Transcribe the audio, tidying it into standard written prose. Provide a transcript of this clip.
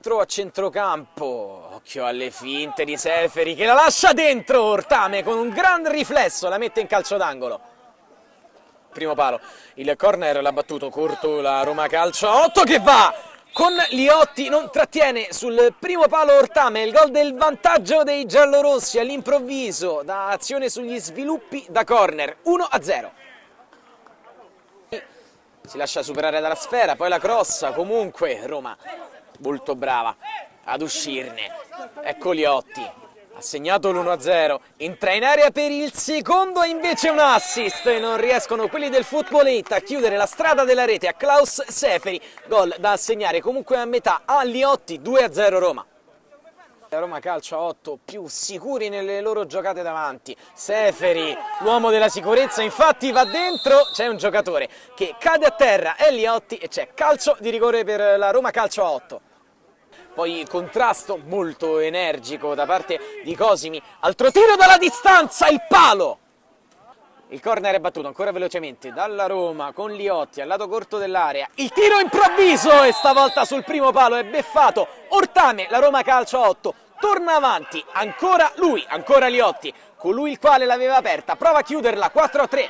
4 a centrocampo. Occhio alle finte di Seferi che la lascia dentro. Ortame con un gran riflesso la mette in calcio d'angolo. Primo palo, il corner l'ha battuto corto la Roma Calcio a 8 che va con Liotti, non trattiene sul primo palo Ortame, il gol del vantaggio dei giallorossi all'improvviso da azione sugli sviluppi da corner, 1-0. Si lascia superare dalla sfera, poi la crossa, comunque Roma molto brava ad uscirne. Ecco Liotti, ha segnato l'1-0, entra in area per il secondo e invece un assist e non riescono quelli del Football 8 a chiudere la strada della rete a Klaus Seferi, gol da assegnare comunque a metà a Liotti, 2-0 Roma. La Roma Calcio a 8 più sicuri nelle loro giocate davanti. Seferi, l'uomo della sicurezza, infatti va dentro, c'è un giocatore che cade a terra, è Liotti e c'è calcio di rigore per la Roma Calcio a 8. Poi contrasto molto energico da parte di Cosimi, altro tiro dalla distanza, il palo! Il corner è battuto ancora velocemente dalla Roma con Liotti al lato corto dell'area, il tiro improvviso e stavolta sul primo palo è beffato Ortame, la Roma Calcio a 8, torna avanti, ancora lui, ancora Liotti, colui il quale l'aveva aperta, prova a chiuderla, 4-3.